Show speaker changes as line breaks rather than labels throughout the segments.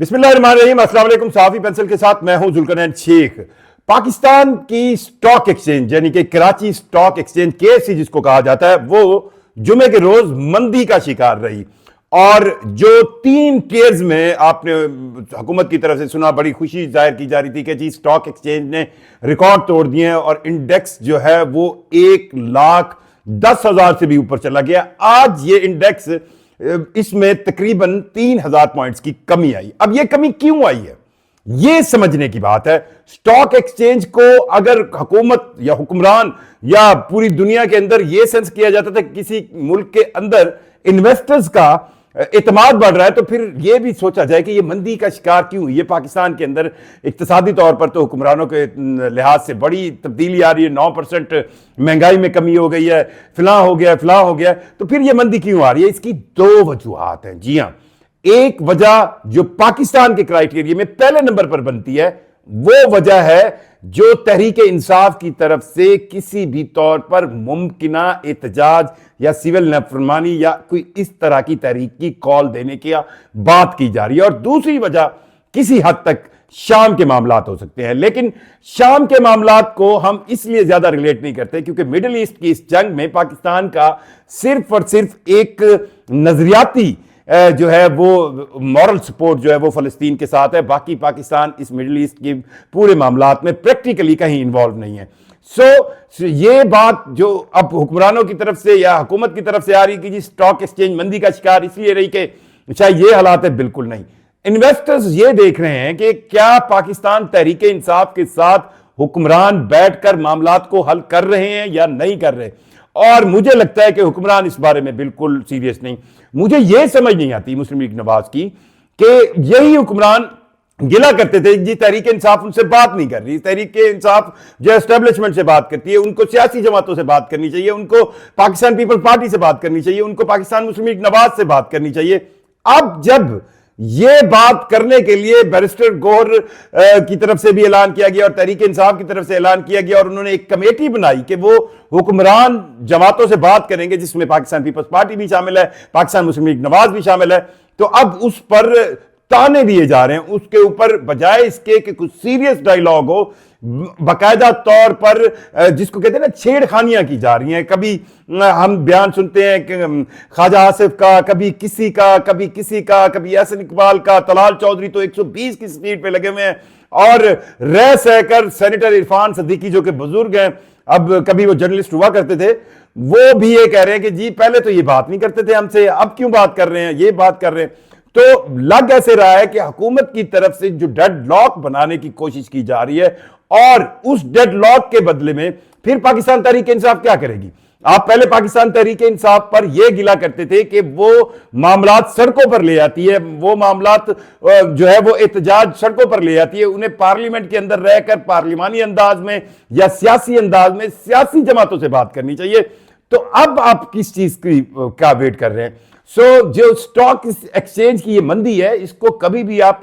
बिस्मिल्लाहिर्रहमानिर्रहीम। अस्सलाम वालेकुम। साफी पेंसिल के साथ मैं हूं जुल्करनैन शेख। पाकिस्तान की स्टॉक एक्सचेंज यानी कि कराची स्टॉक एक्सचेंज केएससी जिसको कहा जाता है, वो जुमे के रोज मंदी का शिकार रही और जो 3 टियर्स में आपने हुकूमत की तरफ से सुना, बड़ी खुशी जाहिर की जा रही थी कि जी स्टॉक एक्सचेंज ने रिकॉर्ड तोड़ दिए हैं और इंडेक्स जो है वो 1,10,000 से भी ऊपर चला गया। आज ये इंडेक्स इसमें तकरीबन 3,000 पॉइंट्स की कमी आई। अब यह कमी क्यों आई है, यह समझने की बात है। स्टॉक एक्सचेंज को अगर हुकूमत या हुक्मरान या पूरी दुनिया के अंदर यह सेंस किया जाता था किसी मुल्क के अंदर इन्वेस्टर्स का एतमाद बढ़ रहा है, तो फिर यह भी सोचा जाए कि यह मंदी का शिकार क्यों हुई है। पाकिस्तान के अंदर इक्तिसादी तौर पर तो हुक्मरानों के लिहाज से बड़ी तब्दीली आ रही है, 9% महंगाई में कमी हो गई है, फलां हो गया फलां हो गया, तो फिर यह मंदी क्यों आ रही है? इसकी 2 वजूहात हैं। जी हां, एक वजह जो पाकिस्तान के क्राइटेरिया में पहले नंबर पर बनती है वो वजह है जो तहरीक इंसाफ की तरफ से किसी भी तौर पर मुमकिना एहतजाज या सिविल नाफरमानी या कोई इस तरह की तहरीक की कॉल देने की बात की जा रही है। और दूसरी वजह किसी हद तक शाम के मामलात हो सकते हैं, लेकिन शाम के मामलात को हम इसलिए ज्यादा रिलेट नहीं करते क्योंकि मिडिल ईस्ट की इस जंग में पाकिस्तान का सिर्फ और सिर्फ एक नजरियाती जो है वो मॉरल सपोर्ट जो है वो फलस्तीन के साथ है। बाकी पाकिस्तान इस मिडिल ईस्ट की पूरे मामलात में प्रैक्टिकली कहीं इन्वॉल्व नहीं है। सो ये बात जो अब हुक्मरानों की तरफ से या हुकूमत की तरफ से आ रही कि जी स्टॉक एक्सचेंज मंदी का शिकार इसलिए रही कि शायद ये हालात है, बिल्कुल नहीं। इन्वेस्टर्स ये देख रहे हैं कि क्या पाकिस्तान तहरीक इंसाफ के साथ हुक्मरान बैठकर मामलात को हल कर रहे हैं या नहीं कर रहे, और मुझे लगता है कि हुक्मरान इस बारे में बिल्कुल सीरियस नहीं। मुझे यह समझ नहीं आती मुस्लिम लीग नवाज की कि यही हुक्मरान गिला करते थे जी तहरीक इंसाफ उनसे बात नहीं कर रही। तहरीक इंसाफ जो एस्टेब्लिशमेंट से बात करती है, उनको सियासी जमातों से बात करनी चाहिए, उनको पाकिस्तान पीपल्स पार्टी से बात करनी चाहिए, उनको पाकिस्तान मुस्लिम लीग नवाज से बात करनी चाहिए। अब जब यह बात करने के लिए बैरिस्टर गौहर की तरफ से भी ऐलान किया गया और तहरीक इंसाफ की तरफ से ऐलान किया गया और उन्होंने एक कमेटी बनाई कि वो हुक्मरान जमातों से बात करेंगे जिसमें पाकिस्तान पीपल्स पार्टी भी शामिल है, पाकिस्तान मुस्लिम लीग नवाज भी शामिल है, तो अब उस पर ताने दिए जा रहे हैं। उसके ऊपर बजाय इसके कि कुछ सीरियस डायलॉग हो, बाकायदा तौर पर जिसको कहते हैं ना छेड़खानियां की जा रही हैं। कभी हम बयान सुनते हैं कि ख्वाजा आसिफ का, कभी किसी का, कभी किसी का, कभी एहसन इकबाल का, तलाल चौधरी तो 120 की स्पीड पे लगे हुए हैं और रह सहकर सेनेटर इरफान सदीकी जो कि बुजुर्ग हैं, अब कभी वो जर्नलिस्ट हुआ करते थे, वो भी ये कह रहे हैं कि जी पहले तो ये बात नहीं करते थे हमसे, अब क्यों बात कर रहे हैं, ये बात कर रहे हैं। तो लग ऐसे रहा है कि हुकूमत की तरफ से जो डेडलॉक बनाने की कोशिश की जा रही है और उस डेडलॉक के बदले में फिर पाकिस्तान तहरीक इंसाफ क्या करेगी। आप पहले पाकिस्तान तहरीक इंसाफ पर यह गिला करते थे कि वो मामलात सड़कों पर ले आती है, वो मामलात जो है वो एहतजाज सड़कों पर ले आती है, उन्हें पार्लियामेंट के अंदर रहकर पार्लिमानी अंदाज में या सियासी अंदाज में सियासी जमातों से बात करनी चाहिए। तो अब आप किस चीज की क्या वेट कर रहे हैं? जो स्टॉक एक्सचेंज की ये मंदी है, इसको कभी भी आप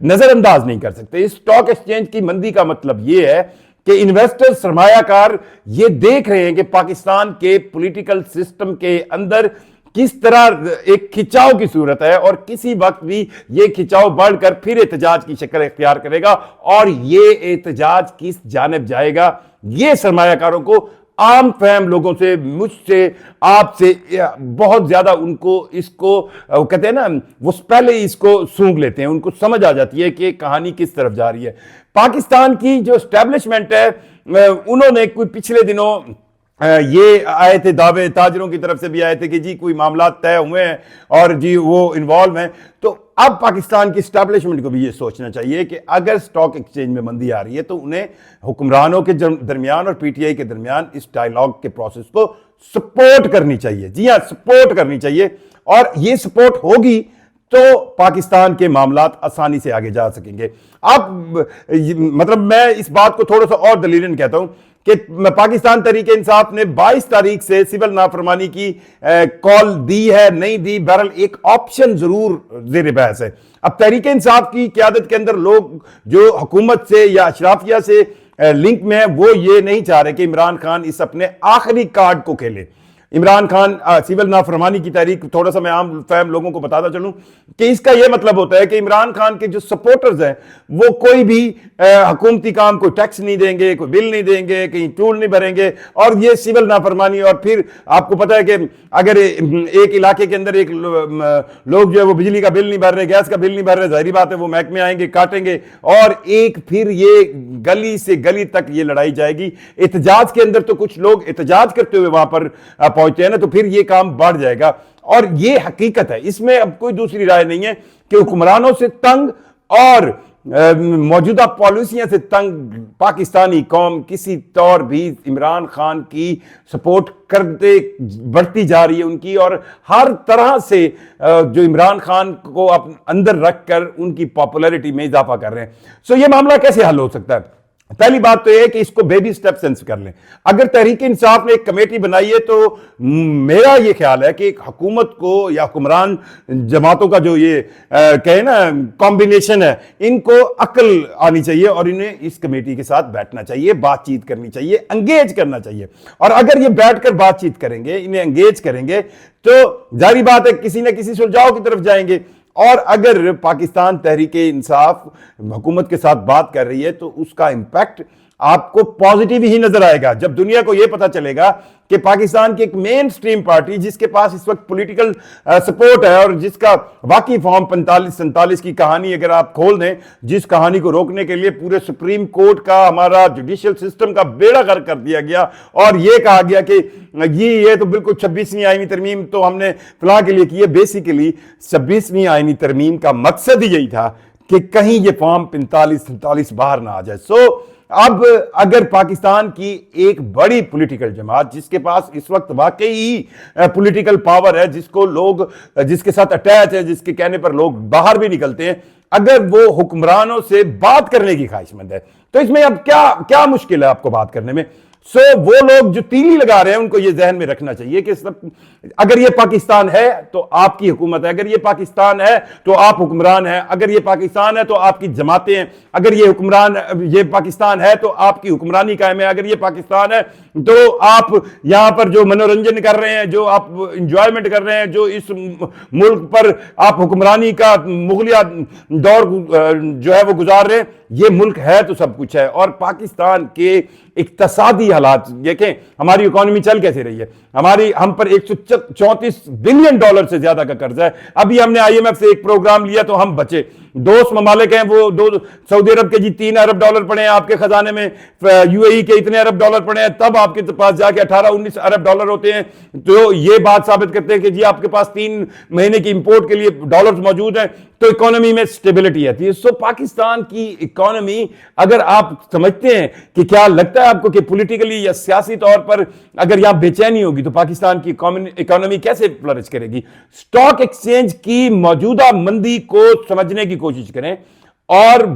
नजरअंदाज नहीं कर सकते। इस स्टॉक एक्सचेंज की मंदी का मतलब यह है कि इन्वेस्टर सरमायाकार ये देख रहे हैं कि पाकिस्तान के पॉलिटिकल सिस्टम के अंदर किस तरह एक खिंचाव की सूरत है और किसी वक्त भी ये खिंचाव बढ़कर फिर एहतजाज की शक्ल इख्तियार करेगा और ये एहतजाज किस जानिब जाएगा, ये सरमायाकारों को, आम फहम लोगों से, मुझसे, आपसे बहुत ज्यादा उनको इसको कहते हैं ना, वो पहले ही इसको सूंघ लेते हैं, उनको समझ आ जाती है कि कहानी किस तरफ जा रही है। पाकिस्तान की जो एस्टेब्लिशमेंट है, उन्होंने कोई पिछले दिनों ये आए थे, दावे ताजरों की तरफ से भी आए थे कि जी कोई मामला तय हुए हैं और जी वो इन्वॉल्व हैं। तो अब पाकिस्तान की स्टैब्लिशमेंट को भी ये सोचना चाहिए कि अगर स्टॉक एक्सचेंज में मंदी आ रही है तो उन्हें हुक्मरानों के दरमियान और पीटीआई के दरमियान इस डायलॉग के प्रोसेस को सपोर्ट करनी चाहिए। जी हाँ, सपोर्ट करनी चाहिए, और ये सपोर्ट होगी तो पाकिस्तान के मामलात आसानी से आगे जा सकेंगे। अब मतलब मैं इस बात को थोड़ा सा और दलीलन कहता हूं कि पाकिस्तान तहरीक इंसाफ ने 22 तारीख से सिविल नाफरमानी की कॉल दी है, नहीं दी, बहरहाल एक ऑप्शन जरूर जेर बहस है। अब तहरीक इंसाफ की क़यादत के अंदर लोग जो हुकूमत से या अशराफिया से लिंक में है, वो ये नहीं चाह रहे कि इमरान खान इस अपने आखिरी कार्ड को खेले। इमरान खान सिविल नाफरमानी की तहरीक, थोड़ा सा मैं आम फैम लोगों को बताता चलूं कि इसका यह मतलब होता है कि इमरान खान के जो सपोर्टर्स हैं वो कोई भी हुकूमती काम, कोई टैक्स नहीं देंगे, कोई बिल नहीं देंगे, कहीं टूल नहीं भरेंगे, और ये सिविल नाफरमानी। और फिर आपको पता है कि अगर एक इलाके के अंदर एक लोग जो है वो बिजली का बिल नहीं भर रहे, गैस का बिल नहीं भर रहे, जाहिर बात है वो महकमे आएंगे, काटेंगे, और एक फिर ये गली से गली तक ये लड़ाई जाएगी। एहतजाज के अंदर तो कुछ लोग एहतजाज करते हुए वहां पर पहुंचते हैं ना, तो फिर ये काम बढ़ जाएगा। और ये हकीकत है, इसमें अब कोई दूसरी राय नहीं है कि हुक्मरानों से तंग और मौजूदा पॉलिसियों से तंग पाकिस्तानी कौम किसी तौर भी इमरान खान की सपोर्ट करते बढ़ती जा रही है उनकी, और हर तरह से जो इमरान खान को अंदर रखकर उनकी पॉपुलैरिटी में इजाफा कर रहे हैं। सो ये मामला कैसे हल हो सकता है? पहली बात तो यह है कि इसको बेबी स्टेप सेंस कर लें। अगर तहरीक इंसाफ ने एक कमेटी बनाई है तो मेरा यह ख्याल है कि एक हुकूमत को या हुक्मरान जमातों का जो ये कहे ना कॉम्बिनेशन है, इनको अक्ल आनी चाहिए और इन्हें इस कमेटी के साथ बैठना चाहिए, बातचीत करनी चाहिए, एंगेज करना चाहिए। और अगर ये बैठकर बातचीत करेंगे, इन्हें एंगेज करेंगे, तो जारी बात है किसी न किसी सुलझाव की तरफ जाएंगे। और अगर पाकिस्तान तहरीके इंसाफ हुकूमत के साथ बात कर रही है तो उसका इंपैक्ट आपको पॉजिटिव ही नजर आएगा। जब दुनिया को यह पता चलेगा कि पाकिस्तान की एक मेन स्ट्रीम पार्टी जिसके पास इस वक्त पॉलिटिकल सपोर्ट है और जिसका वाकई फॉर्म 45-47 की कहानी अगर आप खोल दें, जिस कहानी को रोकने के लिए पूरे सुप्रीम कोर्ट का, हमारा जुडिशियल सिस्टम का बेड़ा गर्क कर दिया गया और यह कहा गया कि ये तो बिल्कुल 26वीं आईनी तरमीम तो हमने फलाह के लिए की है। बेसिकली 26वीं आईनी तरमीम का मकसद ही यही था कि कहीं ये फॉर्म 45-47 बाहर ना आ जाए। अब अगर पाकिस्तान की एक बड़ी पॉलिटिकल जमात जिसके पास इस वक्त वाकई पॉलिटिकल पावर है, जिसको लोग, जिसके साथ अटैच है, जिसके कहने पर लोग बाहर भी निकलते हैं, अगर वो हुक्मरानों से बात करने की ख्वाहिशमंद है तो इसमें अब क्या मुश्किल है आपको बात करने में? वो लोग जो तीली लगा रहे हैं उनको ये जहन में रखना चाहिए कि अगर ये पाकिस्तान है तो आपकी हुकूमत है, अगर ये पाकिस्तान है तो आप हुक्मरान हैं, अगर ये पाकिस्तान है तो आपकी जमातें हैं, अगर ये पाकिस्तान है तो आपकी हुक्मरानी कायम है, अगर ये पाकिस्तान है तो आप यहां पर जो मनोरंजन कर रहे हैं, जो आप इंजॉयमेंट कर रहे हैं, जो इस मुल्क पर आप हुक्मरानी का मुगलिया दौर जो है वो गुजार रहे हैं, ये मुल्क है तो सब कुछ है। और पाकिस्तान के इक्तसादी हालात देखें, हमारी इकोनॉमी चल कैसे रही है, हम पर 134 बिलियन डॉलर से ज्यादा का कर्जा है। अभी हमने IMF से एक प्रोग्राम लिया तो हम बचे। दोस्त ममालिक हैं वो सऊदी अरब के जी 3 अरब डॉलर पड़े हैं आपके खजाने में, UAE के इतने अरब डॉलर पड़े हैं, तब आपके पास जाके 18-19 अरब डॉलर होते हैं। तो ये बात साबित करते हैं कि जी आपके पास 3 महीने की इंपोर्ट के लिए डॉलर्स मौजूद हैं, तो इकोनॉमी में स्टेबिलिटी आती है। पाकिस्तान की इकोनॉमी, अगर आप समझते हैं कि क्या लगता है आपको कि पॉलिटिकली या सियासी तौर पर अगर यहां बेचैनी होगी तो पाकिस्तान की इकोनॉमी कैसे फ्लरिश करेगी? स्टॉक एक्सचेंज की मौजूदा मंदी को समझने की कोशिश करें और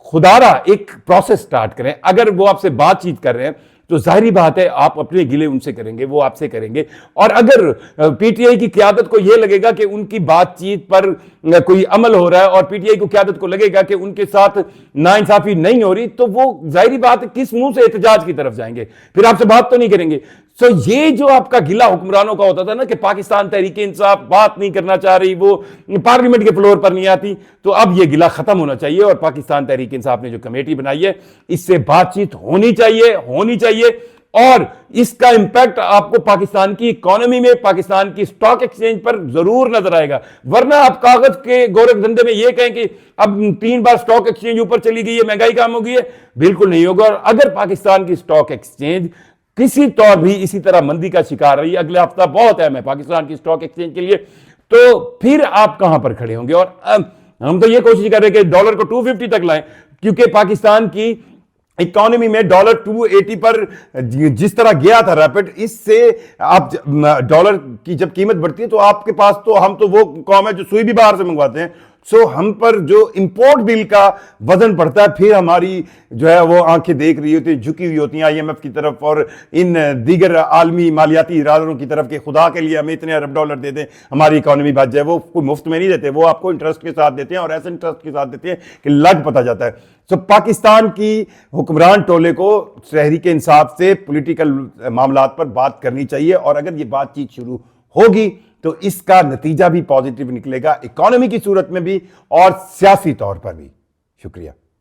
खुदारा एक प्रोसेस स्टार्ट करें। अगर वो आपसे बातचीत कर रहे हैं तो जाहिर बात है आप अपने गिले उनसे करेंगे, वो आपसे करेंगे। और अगर पीटीआई की क़यादत को यह लगेगा कि उनकी बातचीत पर कोई अमल हो रहा है और पीटीआई को क़यादत को लगेगा कि उनके साथ नाइंसाफी नहीं हो रही, तो वो जाहिर बात है किस मुंह से एहतजाज की तरफ जाएंगे, फिर आपसे बात तो नहीं करेंगे। ये जो आपका गिला हुक्मरानों का होता था ना कि पाकिस्तान तहरीक इंसाफ बात नहीं करना चाह रही, वो पार्लियामेंट के फ्लोर पर नहीं आती, तो अब यह गिला खत्म होना चाहिए। और पाकिस्तान तहरीक इंसाफ ने जो कमेटी बनाई है, इससे बातचीत होनी चाहिए और इसका इंपैक्ट आपको पाकिस्तान की इकोनॉमी में, पाकिस्तान की स्टॉक एक्सचेंज पर जरूर नजर आएगा। वरना आप कागज के गोरख धंधे में यह कहें कि अब 3 बार स्टॉक एक्सचेंज ऊपर चली गई है, महंगाई कम हो गई है, बिल्कुल नहीं होगा। और अगर पाकिस्तान की स्टॉक एक्सचेंज किसी तौर भी इसी तरह मंदी का शिकार रही, अगले हफ्ता बहुत अहम है पाकिस्तान की स्टॉक एक्सचेंज के लिए, तो फिर आप कहां पर खड़े होंगे? और हम तो यह कोशिश कर रहे हैं कि डॉलर को 250 तक लाएं, क्योंकि पाकिस्तान की इकोनॉमी में डॉलर 280 पर जिस तरह गया था रैपिड, इससे आप डॉलर की जब कीमत बढ़ती है तो आपके पास तो, हम तो वो कौम है जो सुई भी बाहर से मंगवाते हैं, सो हम पर जो इंपोर्ट बिल का वजन पड़ता है, फिर हमारी जो है वो आंखें देख रही होती, झुकी हुई होती हैं आईएमएफ की तरफ और इन दीगर आलमी मालियाती इदारों की तरफ कि खुदा के लिए हमें इतने अरब डॉलर दे दें, हमारी इकोनॉमी बढ़ जाए। वो कोई मुफ्त में नहीं देते, वो आपको इंटरेस्ट के साथ देते हैं और ऐसे इंटरेस्ट के साथ देते हैं कि लग पता जाता है। सो पाकिस्तान की हुक्मरान टोले को तहरीक इंसाफ से पॉलिटिकल मामलात पर बात करनी चाहिए, और अगर ये बातचीत शुरू होगी तो इसका नतीजा भी पॉजिटिव निकलेगा, इकोनॉमी की सूरत में भी और सियासी तौर पर भी। शुक्रिया।